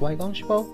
quay con spô.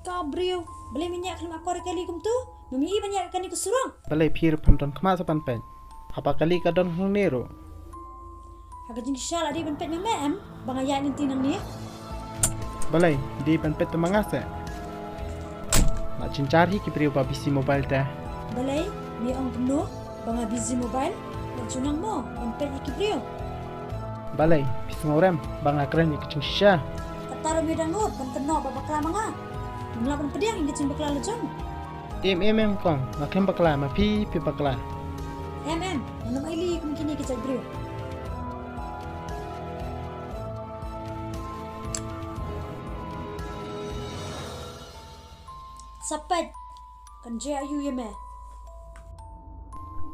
Kau beriu, boleh minyak kalau aku ada kali kum tu? Mami banyak kan ikut surang. Balai phir panton khma sa pan pen. Apa kali ka don nero? Agak jing syal ada ban pet memem, bang ayat nanti nang ni. Balai di pan pet mangasa. Nak cincari ki priu pa bisi mobile ta. Balai, ni ang penuh, bang busy mobile, nak cunang mo, ban pet iki beriu. Balai bisi ngorem bang akran ik cingsha. Ataro mi dangut, ban kena babakla manga. Menglapan pediang hingga cing bakla lejong. Em kong, makem bakla ma pi bakla. Nama ili mungkin kita beriu. Sapat, kan je ayu ye me.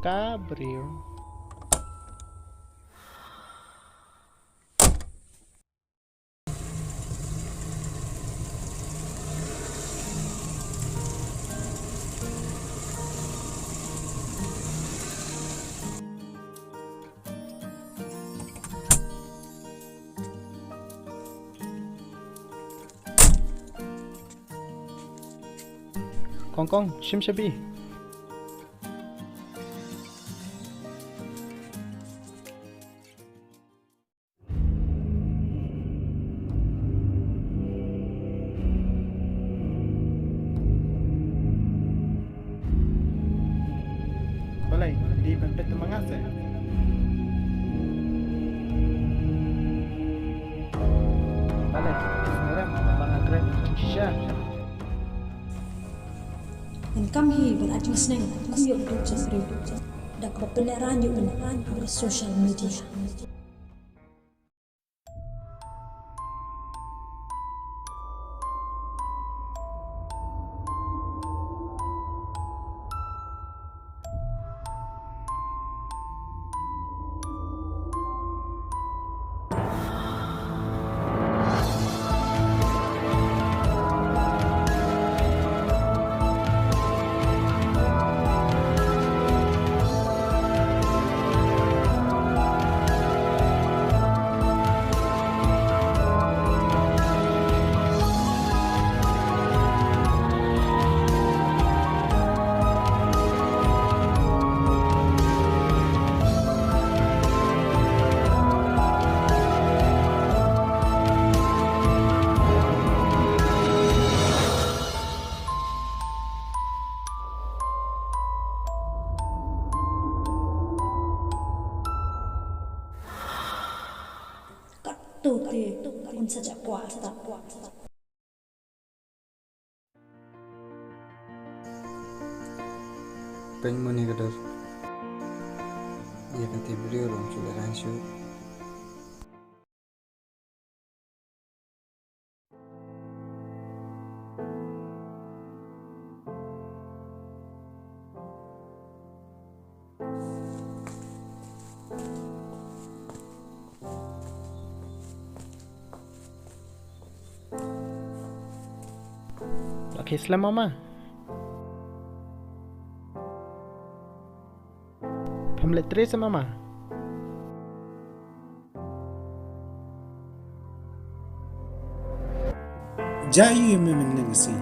Ka priu. Kong, shim shabi. Balai, di ban pet mangasa. Balai, ngorem bang akran cingsha. Dan kami berajung senang kuyuk duk jambri dak berpeleran yuk beneran di social media. Tu pun saja kuat. Pynmih ni kadar. Ia nanti beliau orang sudah langsung. Okay, Islam mama. Pamlet tres mama. Jayu yang memang nasi.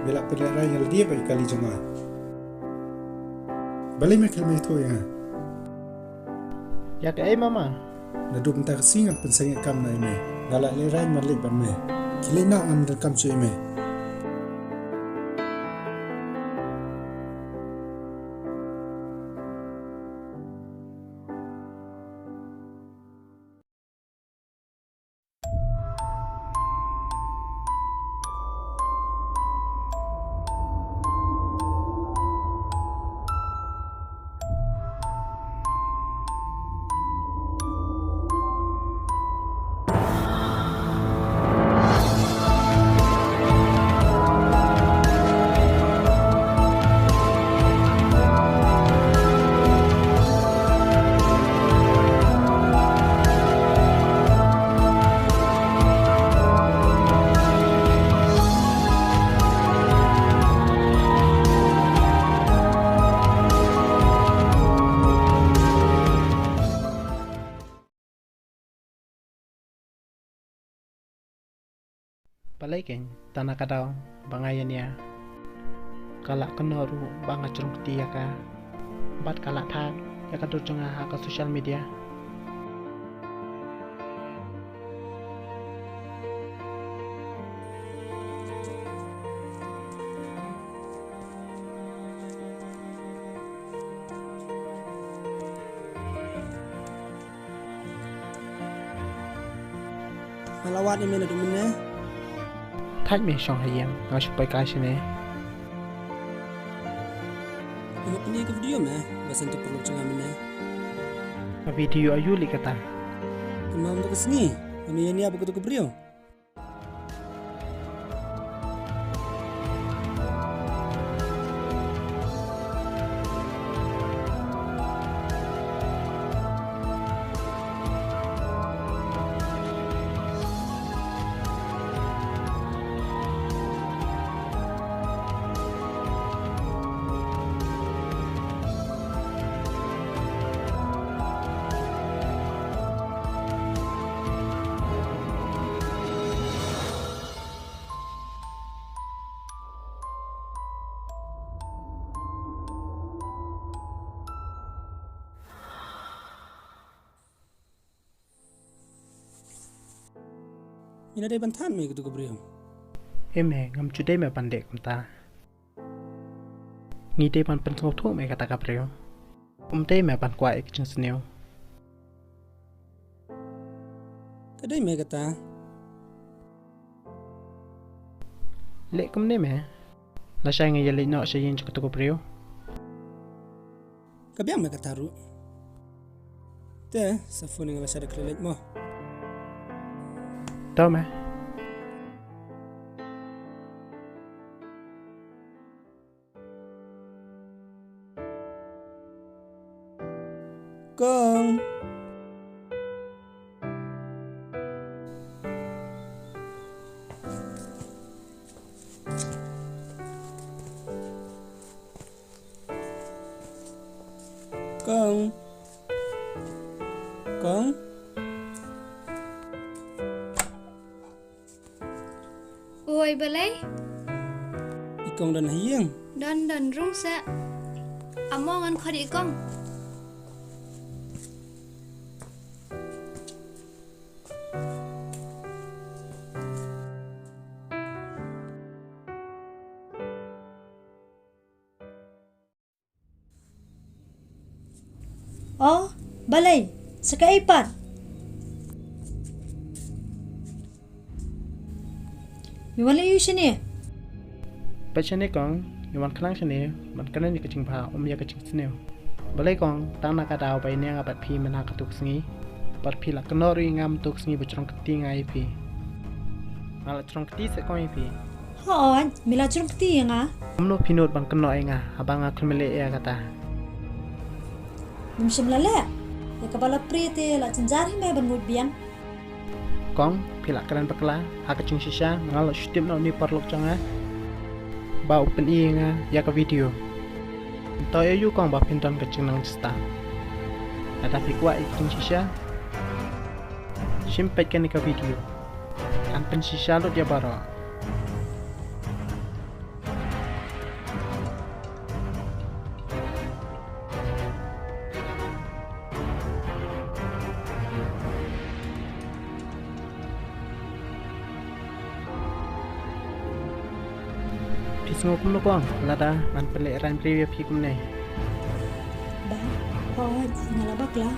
Bila pelajar yang dia baik kali jemaah. Balik mereka itu ya. Ya ke mama. Nadu bentar singa pensengit kam na ime. Galak lerai malik ban me. Kili nak am rekam su ime. Palaikin tanah kadau bangayan ya. Kalak kenoru banga cerung ketia ka. Bat kalak thak ya ka durjanga ka social media. Malawat ni mana tu mana? Thak me shong hayang ngau supaya kai sini. Ini punya ke video mah? Bahasa tu perlu cengar mana? Video ayu li kata. Kenapa tu kesini? Kami ni apa tu beriau? Ini ada bantahan me gitu beriau. Eme ngam cude me pandek kumta. Ngide pan pensong tu me kata kapreo. Umte me pan kwa ek jeng seneu. Kadai me kata. Lek kum ne me. La shay nge yele no shay yin chukutu kapreo. Kabiang me kata ru. Teh, safun dengan masyarakat kelet mo. Tahu me. Kong. Kong. Kong. Oi balai, Ikong dan hayang. dan rung sa. Amongan khadi ikong. Oh, balai, saka ipat. Miwala yu sini. Pachane kong yawan khnang sini man kana ni kaching pha ya kaching seneu. Balai kong tang na ka daw bai ne nga pat phi mana ka tuk sngi. Pat phi la knori ngam tuk sngi buchrong kati ngai phi. Mala trong kati se kong phi. Hoon, mila curung keti ya nga. Umno pinot bang kno nga abanga khmele ya kata. Nimshim lala. Ya kepala prete la cenjari me ban biang. Kong pila kran pakla ha kaching shisha ngal shtip no ni parlok changa. Ba open nga ya ka video. To ayu kong ba pinton kaching nang sta. Ada fikwa iking shisha. Simpet kan ka video. An pen shisha lo dia baroh. Pisngo kum no kong lada man pele ran preview phi kum ne. Ba, hoon, ngalabak la.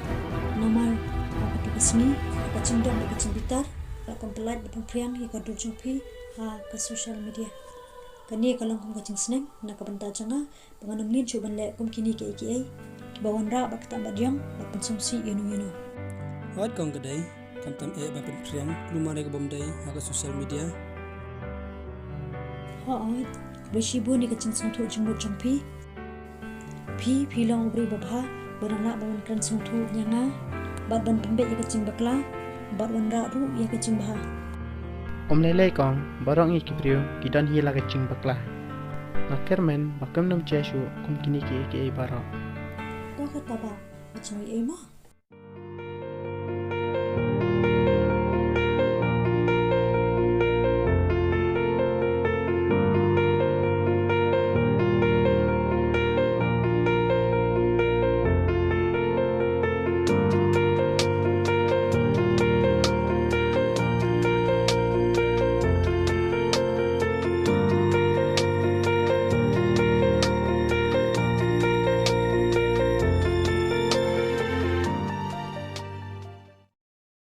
Normal, apa tu kesini, apa cendong, apa cenditar, apa pelat, apa priang, ya ka dujung pi, ha ke social media. Kani kalau kum kacing seneng, nak kebentar canga, penganam lin cuban lek kum kini ke iki bawan ra bak tambah diam, bak konsumsi yunu. Wat kong kadai. Kantam bapen priang. Lumare ke bomdai. Haka social media. Hoon, Khuble Shibun ni kacing sangtu jembut jempi. Pi long ubri babha, barang nak bawan kran sangtu nyanga, bat ban pembek ya kacing bakla, bat wan ra ru ya kacing baha. Lele kong barong i kipriu kidan hi la kaching bakla. Nakermen bakam nam cheshu kum kini ke baroh. Kau kata ba, macam ini mah.